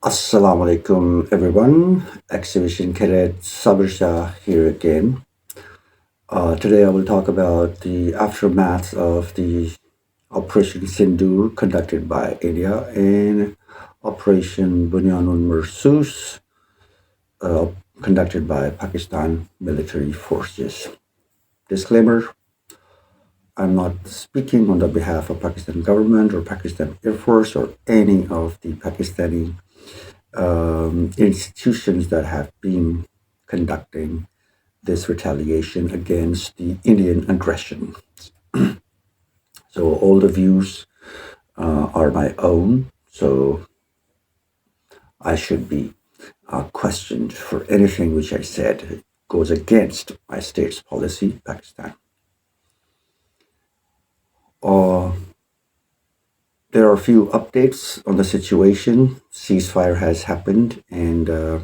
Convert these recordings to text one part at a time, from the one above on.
Assalamu alaikum, everyone. Exhibition Cadet Sabir Shah here again. Today I will talk about the aftermath of the Operation Sindoor conducted by India and Operation Bunyanun Mursus uh, conducted by Pakistan military forces. Disclaimer, I'm not speaking on the behalf of Pakistan government or Pakistan Air Force or any of the Pakistani institutions that have been conducting this retaliation against the Indian aggression. So all the views are my own. So I should be questioned for anything which I said goes against my state's policy, Pakistan. Uh, there are a few updates on the situation. Ceasefire has happened, and the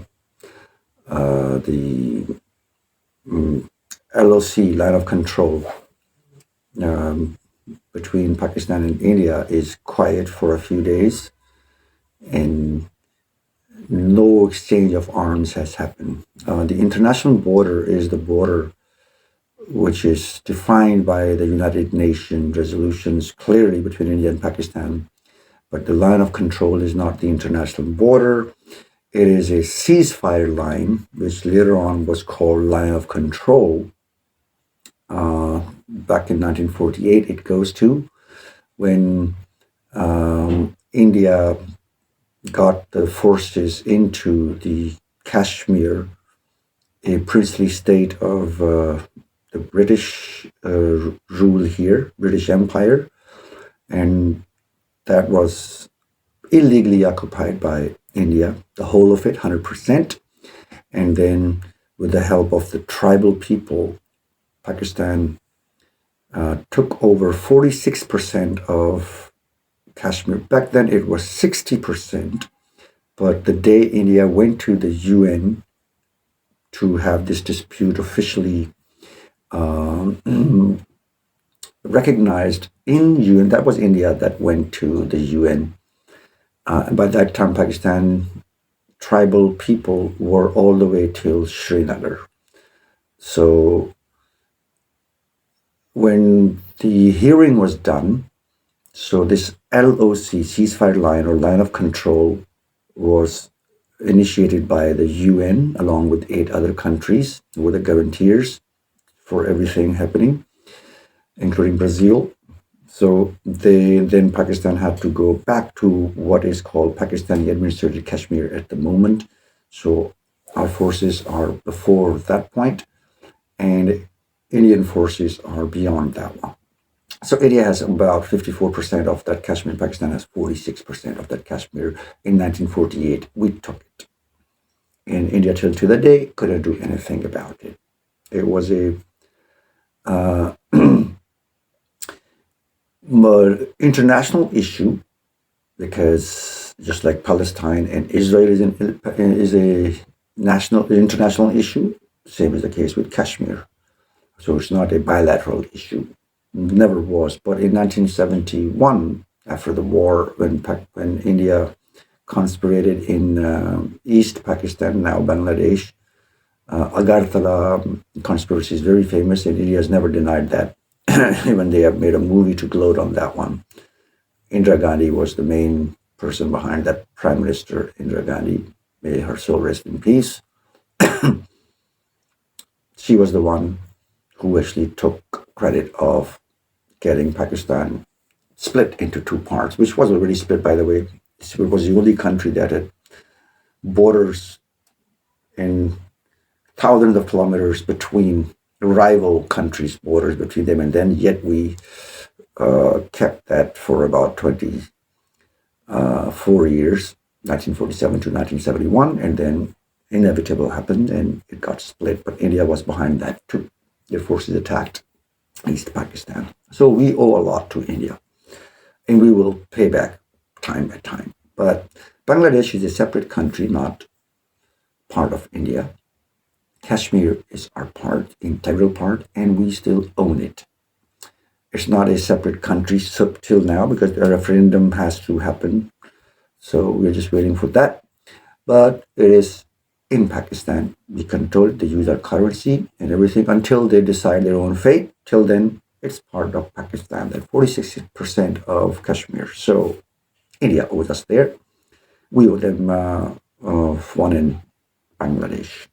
LOC, line of control, um, between Pakistan and India is quiet for a few days, and no exchange of arms has happened. The international border is the border which is defined by the United Nations resolutions clearly between India and Pakistan, but the line of control is not the international border. It is a ceasefire line, which later on was called line of control. Back in 1948, it goes to when India got the forces into the Kashmir, a princely state of the British rule here, British Empire, and that was illegally occupied by India, the whole of it, 100%. And then, with the help of the tribal people, Pakistan took over 46% of Kashmir. Back then, it was 60%. But the day India went to the UN to have this dispute officially recognized in UN, that was India that went to the UN. By that time, Pakistan tribal people were all the way till Srinagar. So when the hearing was done, so this LOC, ceasefire line or line of control, was initiated by the UN along with 8 other countries who were the guarantors for everything happening, including Brazil. So then Pakistan had to go back to what is called Pakistani administered Kashmir at the moment. So our forces are before that point, and Indian forces are beyond that one. So India has about 54% of that Kashmir. Pakistan has 46% of that Kashmir. In 1948, we took it. And India, till to the day, couldn't do anything about it. It was a international issue because just like Palestine and Israel is a international issue, same is the case with Kashmir. So it's not a bilateral issue. Never was. But in 1971, after the war, when India conspirated in East Pakistan, now Bangladesh, Agartala conspiracy is very famous, and India has never denied that. Even they have made a movie to gloat on that one. Indira Gandhi was the main person behind that, Prime Minister Indira Gandhi, may her soul rest in peace. She was the one who actually took credit of getting Pakistan split into 2 parts, which was already split, by the way. It was the only country that had borders in thousands of kilometers between rival countries' borders between them, and then yet we kept that for about 24 years, 1947 to 1971, and then inevitable happened and it got split. But India was behind that too. Their forces attacked East Pakistan. So we owe a lot to India, and we will pay back time by time. But Bangladesh is a separate country, not part of India. Kashmir is our part, integral part, and we still own it. It's not a separate country till now because a referendum has to happen. So we're just waiting for that. but it is in Pakistan. We control it, they use our currency and everything until they decide their own fate. Till then, it's part of Pakistan, that 46% of Kashmir. So India owes us there. We owe them one in Bangladesh.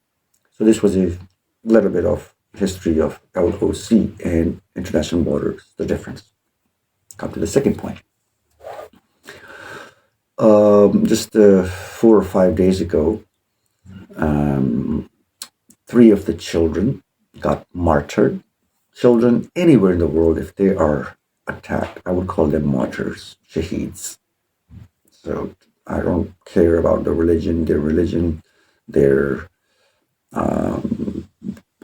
So this was a little bit of history of LOC and international borders, the difference. Come to the second point. Just 4 or 5 days ago, three of the children got martyred. Children anywhere in the world, if they are attacked, I would call them martyrs, shaheeds. So I don't care about their religion, their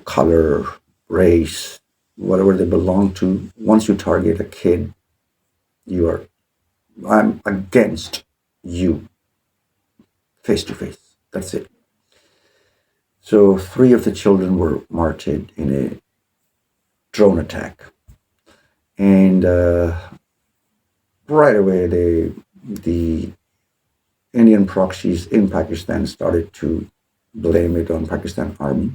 color, race, whatever they belong to. Once you target a kid, I'm against you face to face. That's it. So three of the children were martyred in a drone attack, and right away the Indian proxies in Pakistan started to blame it on Pakistan Army,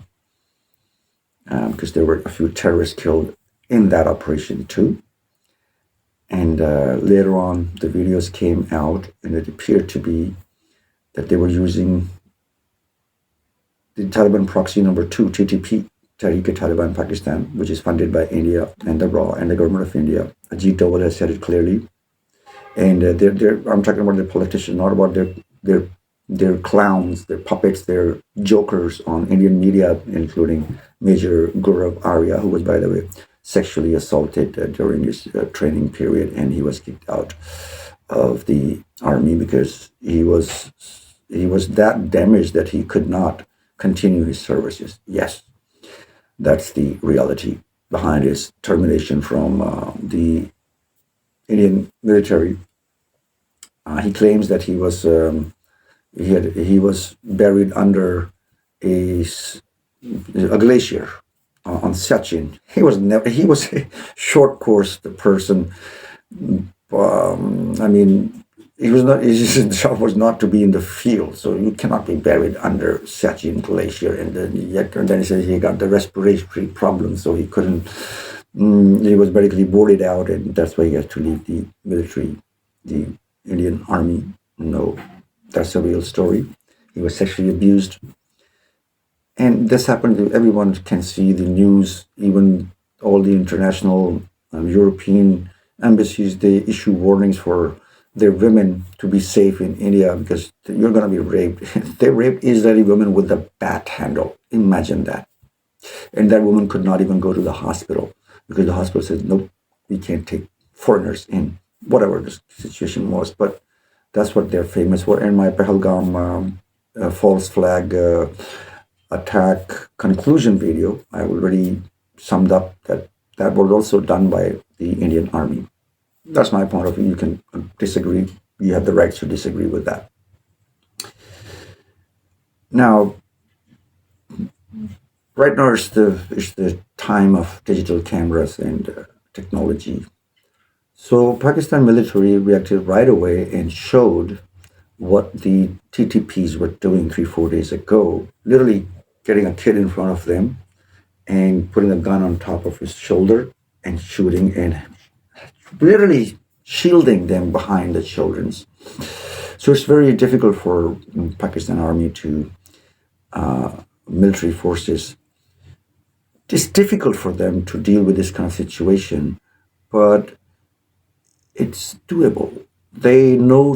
because there were a few terrorists killed in that operation too. And later on, the videos came out, and it appeared to be that they were using the Taliban proxy number 2, TTP, Tehreek-e-Taliban Pakistan, which is funded by India and the RAW and the government of India. Ajit Doval has said it clearly. And I'm talking about the politicians, not about their clowns, their puppets, their jokers on Indian media, including Major Gaurav Arya, who was, by the way, sexually assaulted during his training period, and he was kicked out of the army because he was that damaged that he could not continue his services. Yes, that's the reality behind his termination from the Indian military. He claims that he was buried under a glacier on Siachen. He was a short course person. I mean, his job was not to be in the field, so you cannot be buried under Siachen glacier. And then he says he got the respiratory problem, so he couldn't. He was medically boarded out, and that's why he had to leave the military, the Indian Army. No, that's a real story. He was sexually abused. And this happened to everyone can see the news, even all the international European embassies, they issue warnings for their women to be safe in India because you're going to be raped. They raped Israeli women with a bat handle. Imagine that. And that woman could not even go to the hospital because the hospital said, nope, we can't take foreigners in, whatever the situation was. But that's what they're famous for. And my Pahalgam false flag attack conclusion video, I already summed up that was also done by the Indian Army. That's my point of view. You can disagree. You have the right to disagree with that. Now, right now is the time of digital cameras and technology. So Pakistan military reacted right away and showed what the TTPs were doing 3-4 days ago, literally getting a kid in front of them and putting a gun on top of his shoulder and shooting and literally shielding them behind the children's. So it's very difficult for Pakistan Army to military forces. It's difficult for them to deal with this kind of situation, but it's doable. They know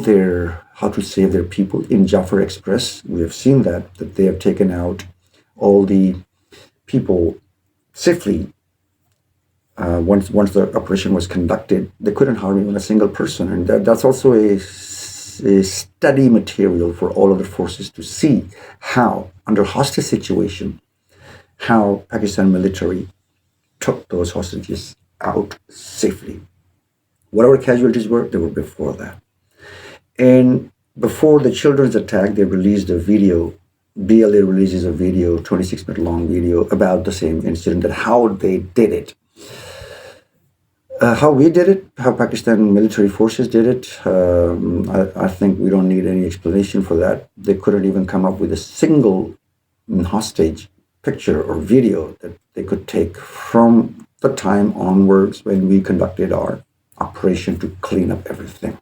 how to save their people. In Jafar Express, we have seen that they have taken out all the people safely. Once the operation was conducted, they couldn't harm even a single person, and that's also a study material for all of the forces to see how, under hostage situation, how Pakistan military took those hostages out safely. Whatever casualties were, they were before that. And before the children's attack, they released a video. BLA releases a video, 26-minute long video about the same incident and how they did it. How we did it, how Pakistan military forces did it, I think we don't need any explanation for that. They couldn't even come up with a single hostage picture or video that they could take from the time onwards when we conducted our operation to clean up everything.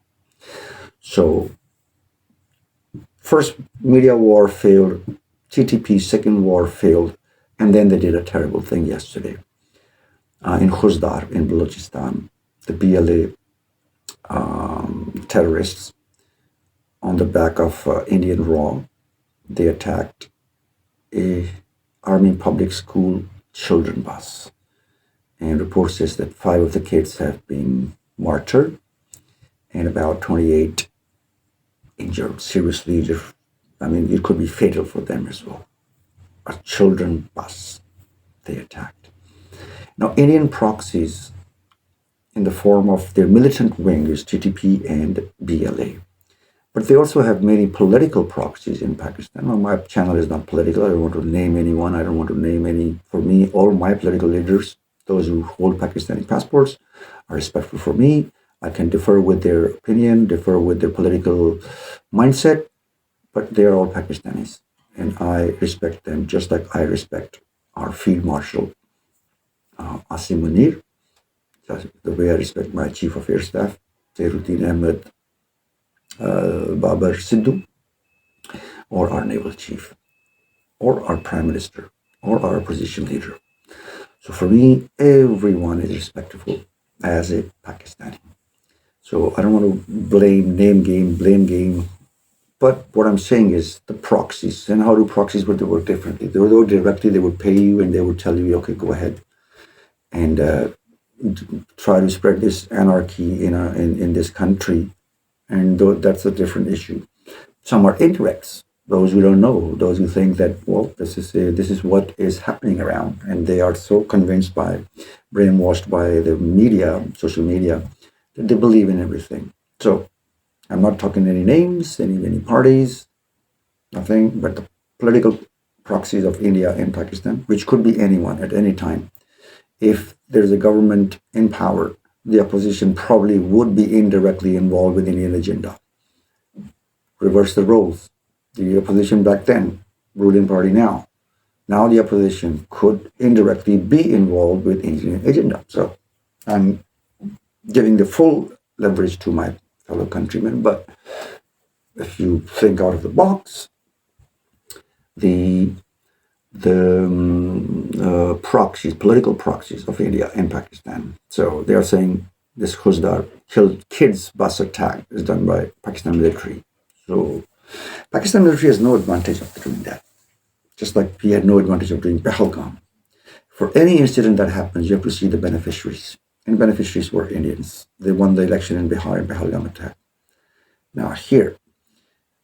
So, first media war failed, TTP second war failed, and then they did a terrible thing yesterday in Khuzdar in Balochistan. The BLA terrorists on the back of Indian Raw, they attacked a army public school children bus. And report says that 5 of the kids have been martyred and about 28 injured, seriously injured. I mean, it could be fatal for them as well. A children bus they attacked. Now, Indian proxies in the form of their militant wing is TTP and BLA. But they also have many political proxies in Pakistan. Well, my channel is not political. I don't want to name anyone. I don't want to name any. For me, all my political leaders, those who hold Pakistani passports, are respectful for me. I can differ with their opinion, differ with their political mindset, but they are all Pakistanis. And I respect them just like I respect our Field Marshal, Asim Munir, the way I respect my Chief of Air Staff, Zairuddin Ahmed Babar Sidhu, or our naval chief, or our prime minister, or our opposition leader. So for me, everyone is respectful as a Pakistani. So I don't want to blame blame game. But what I'm saying is the proxies, and how do proxies work? They work differently. They would work directly, they would pay you and they would tell you, okay, go ahead and try to spread this anarchy in this country. And that's a different issue. Some are indirects. Those who don't know, those who think that, well, this is what is happening around, and they are so convinced by, brainwashed by the media, social media, that they believe in everything. So I'm not talking any names, any parties, nothing, but the political proxies of India and Pakistan, which could be anyone at any time. If there's a government in power, the opposition probably would be indirectly involved with Indian agenda. Reverse the roles. The opposition back then, ruling party now. Now the opposition could indirectly be involved with Indian agenda. So I'm giving the full leverage to my fellow countrymen. But if you think out of the box, the proxies, political proxies of India and Pakistan. So they are saying this Khuzdar killed kids bus attack is done by Pakistan military. So Pakistan military has no advantage of doing that. Just like we had no advantage of doing Pahalgam. For any incident that happens, you have to see the beneficiaries. And beneficiaries were Indians. They won the election in Bihar in Pahalgam attack. Now here,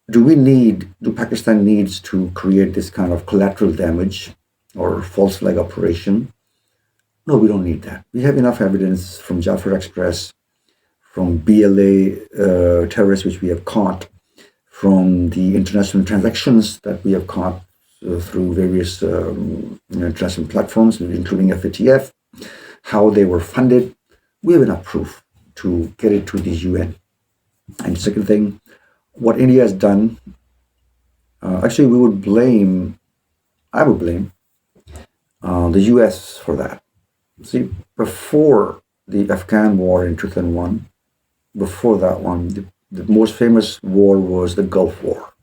do Pakistan needs to create this kind of collateral damage or false flag operation? No, we don't need that. We have enough evidence from Jafar Express, from BLA terrorists which we have caught, from the international transactions that we have caught through various international platforms, including FATF, how they were funded. We have enough proof to get it to the UN. And the second thing, what India has done, actually I would blame the US for that. See, before the Afghan war in 2001, before that one, the most famous war was the Gulf War,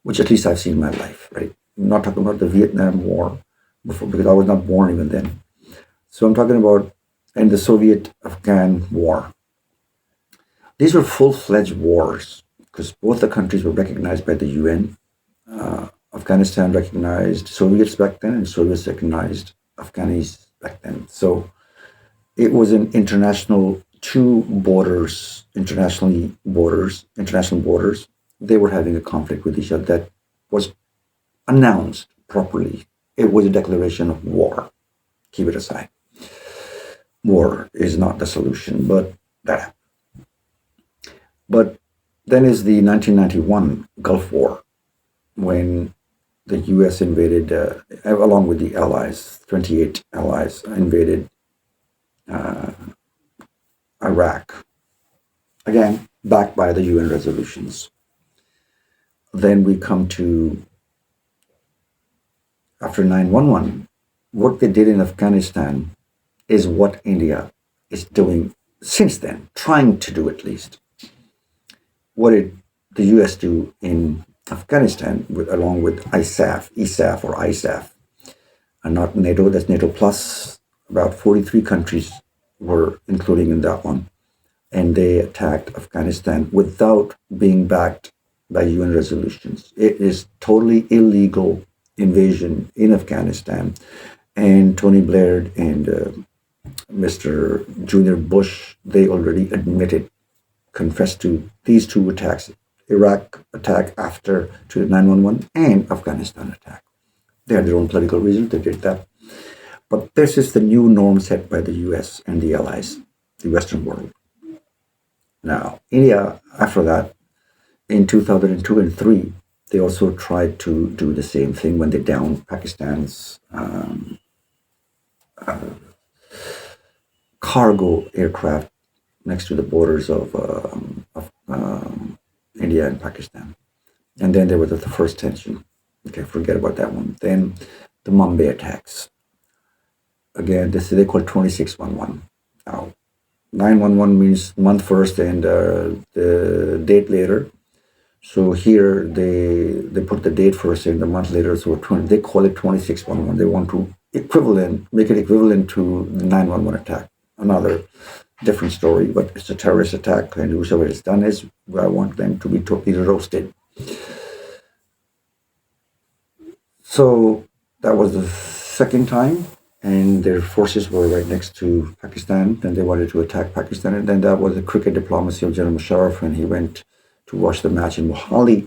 which at least I've seen in my life, right? I'm not talking about the Vietnam War before, because I was not born even then. So I'm talking about and the Soviet-Afghan War. These were full-fledged wars because both the countries were recognized by the UN. Afghanistan recognized Soviets back then, and Soviets recognized Afghanis back then. So it was an international international borders. They were having a conflict with each other that was announced properly. It was a declaration of war. Keep it aside. War is not the solution, but that. But then is the 1991 Gulf War, when the U.S. invaded, along with the allies, 28 allies invaded Iraq, again, backed by the UN resolutions. Then we come to after 9/11. What they did in Afghanistan is what India is doing since then, trying to do at least. What did the US do in Afghanistan along with ISAF or ISAF, and not NATO, that's NATO plus, about 43 countries were including in that one. And they attacked Afghanistan without being backed by UN resolutions. It is totally illegal invasion in Afghanistan. And Tony Blair and Mr. Junior Bush, they already admitted, confessed to these two attacks, Iraq attack after 9/11 and Afghanistan attack. They had their own political reasons, they did that. But this is the new norm set by the US and the allies, the Western world. Now, India, after that, in 2002 and 3, they also tried to do the same thing when they downed Pakistan's cargo aircraft next to the borders of India and Pakistan. And then there was the first tension. Okay, forget about that one. Then the Mumbai attacks. Again, this they call 2611. Now, 911 means month first and the date later. So here they put the date first and the month later. So they call it 2611. They want to make it equivalent to the 911 attack. Another different story, but it's a terrorist attack, and whoever it's done is, I want them to be totally roasted. So that was the second time, and their forces were right next to Pakistan, and they wanted to attack Pakistan. And then that was the cricket diplomacy of General Musharraf, and he went to watch the match in Mohali,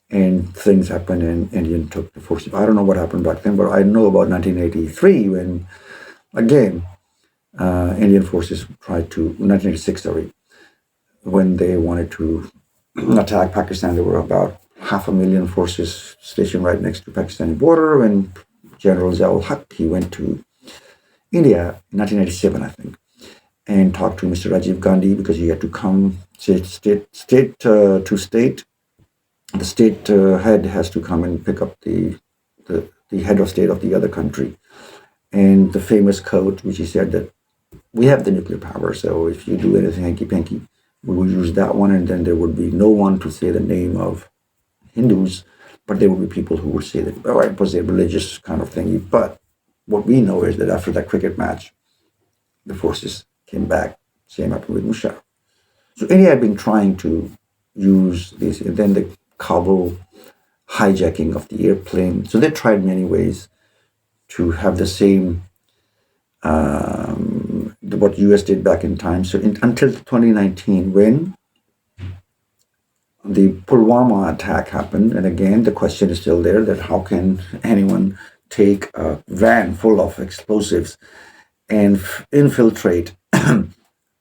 and things happened, and Indian took the forces. I don't know what happened back then, but I know about 1983 when, again, Indian forces tried to, 1986, sorry, when they wanted to attack Pakistan. There were about 500,000 forces stationed right next to Pakistani border. When General Ziaul Haq, he went to India in 1997, I think, and talked to Mr. Rajiv Gandhi because he had to come state to state. The state head has to come and pick up the head of state of the other country. And the famous quote, which he said that we have the nuclear power, so if you do anything hanky-panky, we will use that one, and then there would be no one to say the name of Hindus, but there would be people who would say that, oh, it was a religious kind of thing. But what we know is that after that cricket match, the forces came back, same happened with Musharraf. So India had been trying to use this, and then the Kabul hijacking of the airplane. So they tried many ways to have the same what US did back in time. So until 2019, when the Pulwama attack happened, and again the question is still there, that how can anyone take a van full of explosives and infiltrate an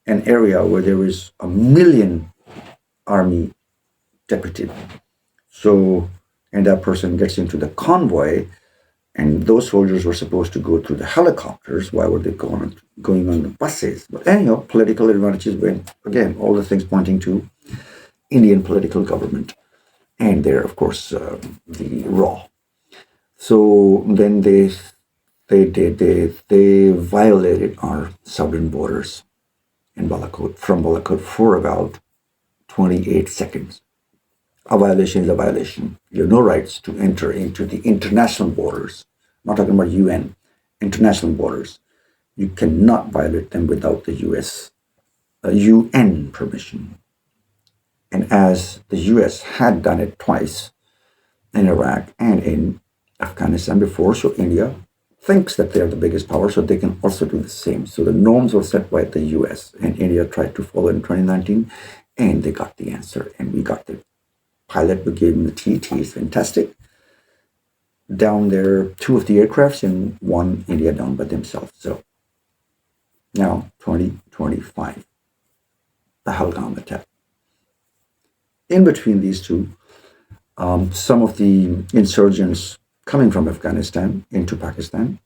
area where there is 1 million army deputed. So, and that person gets into the convoy, and those soldiers were supposed to go through the helicopters. Why were they going on the buses? But anyhow, political advantages went, again, all the things pointing to Indian political government. And there, of course, the raw. So then they violated our southern borders in Balakot, from Balakot, for about 28 seconds. A violation is a violation. You have no rights to enter into the international borders. I'm not talking about UN, international borders. You cannot violate them without the UN permission. And as the US had done it twice in Iraq and in Afghanistan before, so India thinks that they're the biggest power, so they can also do the same. So the norms were set by the US, and India tried to follow in 2019, and they got the answer, and we got the pilot. We gave him the TT, is fantastic. Down there, 2 of the aircrafts, and 1 India down by themselves. So now 2025, the Halgam attack. In between these two, some of the insurgents coming from Afghanistan into Pakistan,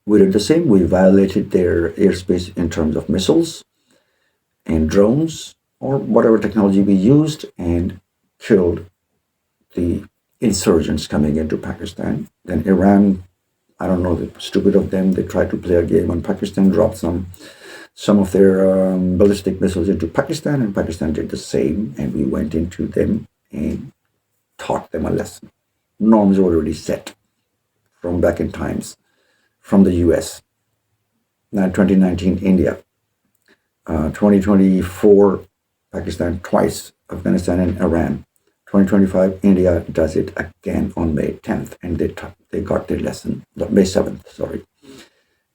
we did the same. We violated their airspace in terms of missiles, and drones or whatever technology we used and killed the insurgents coming into Pakistan. Then Iran, I don't know, the stupid of them, they tried to play a game on Pakistan, dropped some of their ballistic missiles into Pakistan, and Pakistan did the same, and we went into them and taught them a lesson. Norms already set from back in times from the US. Now 2019 India, 2024 Pakistan twice, Afghanistan and Iran. 2025 India does it again on May 10th, and they got their lesson, May 7th, sorry,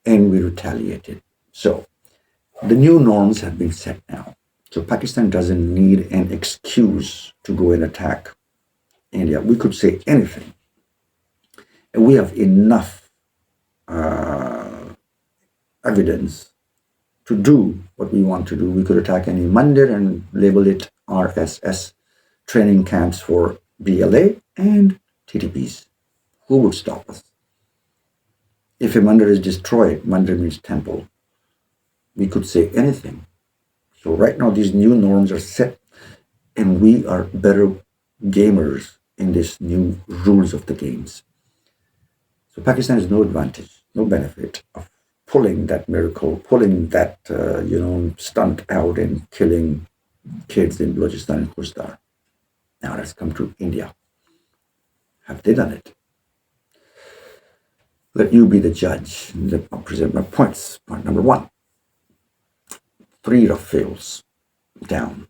and we retaliated. So the new norms have been set now. So Pakistan doesn't need an excuse to go and attack India. We could say anything. And we have enough evidence to do what we want to do. We could attack any mandir and label it RSS training camps for BLA and TTPs. Who would stop us? If a mandir is destroyed, mandir means temple. We could say anything. So right now these new norms are set, and we are better gamers in these new rules of the games. So Pakistan has no advantage, no benefit of pulling that miracle, pulling that stunt out and killing kids in Balochistan and Khuzdar. Now let's come to India. Have they done it? Let you be the judge. I'll present my points. Point number one: 3 Rafales down.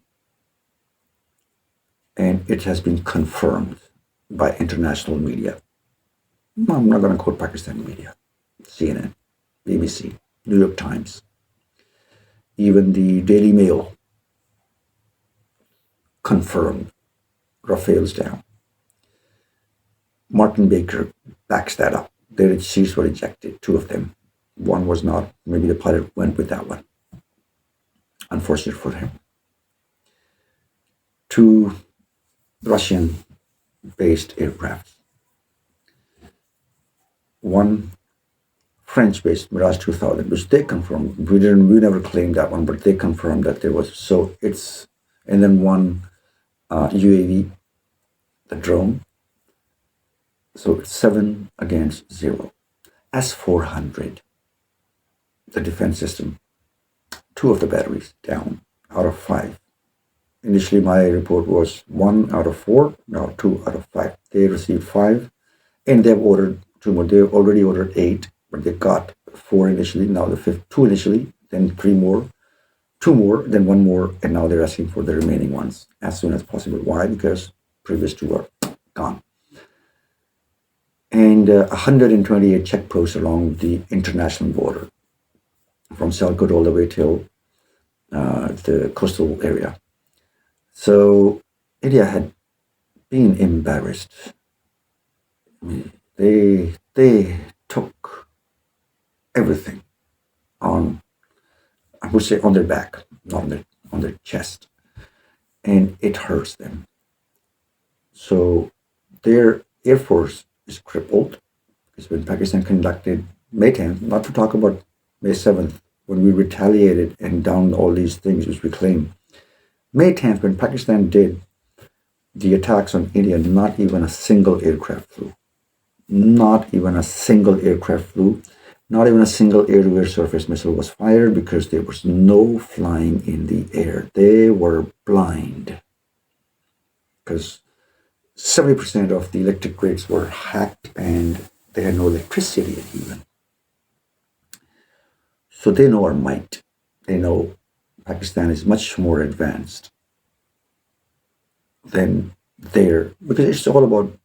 And it has been confirmed by international media. I'm not going to quote Pakistani media. CNN, BBC, New York Times, even the Daily Mail confirmed Rafales down. Martin Baker backs that up. Their seats were ejected, 2 of them. One was not. Maybe the pilot went with that one. Unfortunate for him. 2 Russian-based aircraft. 1 French-based Mirage 2000, which they confirmed. We never claimed that one, but they confirmed that there was. So it's, and then 1 UAV, the drone. So it's 7 against 0. S-400, the defense system, 2 of the batteries down out of 5. Initially, my report was 1 out of 4, now 2 out of 5. They received 5, and they've ordered 2 more. They've already ordered 8, but they got 4 initially, now the 5th, 2 initially, then 3 more, 2 more, then 1 more, and now they're asking for the remaining ones as soon as possible. Why? Because previous 2 are gone. And 128 checkposts along the international border, from Sialkot all the way till the coastal area. So India had been embarrassed. I mean, they took everything on, I would say, on their back, not on their chest, and it hurts them. So their air force is crippled, because when Pakistan conducted May 10th, not to talk about May 7th, when we retaliated and downed all these things which we claim. May 10th, when Pakistan did the attacks on India, not even a single aircraft flew. Not even a single aircraft flew. Not even a single air-to-air surface missile was fired, because there was no flying in the air. They were blind, because 70% of the electric grids were hacked and they had no electricity even. So they know our might. They know Pakistan is much more advanced than their, because it's all about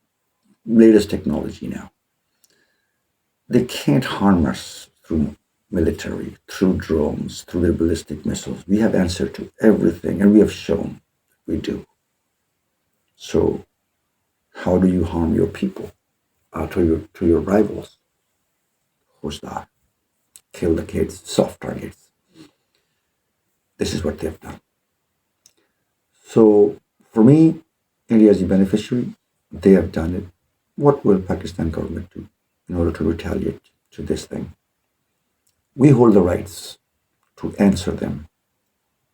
latest technology now. They can't harm us through military, through drones, through their ballistic missiles. We have answered to everything, and we have shown we do. So how do you harm your people, to your rivals? Khuzdar, kill the kids, soft targets. This is what they've done. So for me, India is the beneficiary. They have done it. What will Pakistan government do in order to retaliate to this thing? We hold the rights to answer them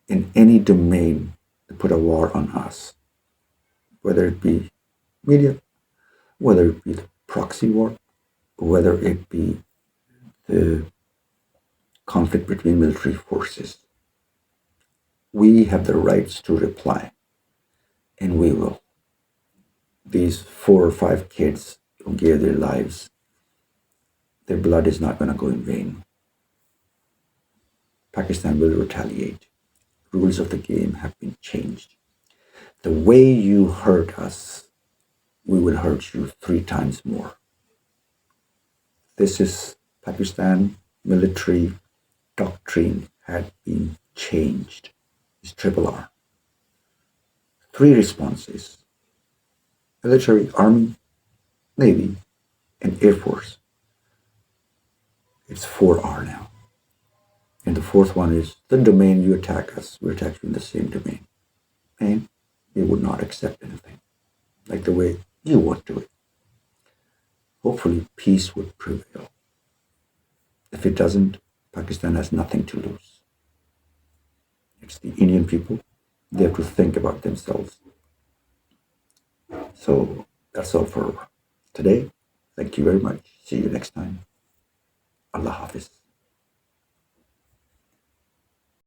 in any domain to put a war on us, whether it be media, whether it be the proxy war, whether it be the conflict between military forces. We have the rights to reply, and we will. These 4 or 5 kids who gave their lives, their blood is not going to go in vain. Pakistan will retaliate. Rules of the game have been changed. The way you hurt us, we will hurt you 3 times more. This is Pakistan military doctrine had been changed. It's triple R. 3 responses: military, army, navy, and air force. It's 4R now. And the fourth one is the domain you attack us, we attack you in the same domain. And we would not accept anything like the way you want to it. Hopefully, peace would prevail. If it doesn't, Pakistan has nothing to lose. It's the Indian people. They have to think about themselves. So that's all for today. Thank you very much. See you next time. Allah Hafiz.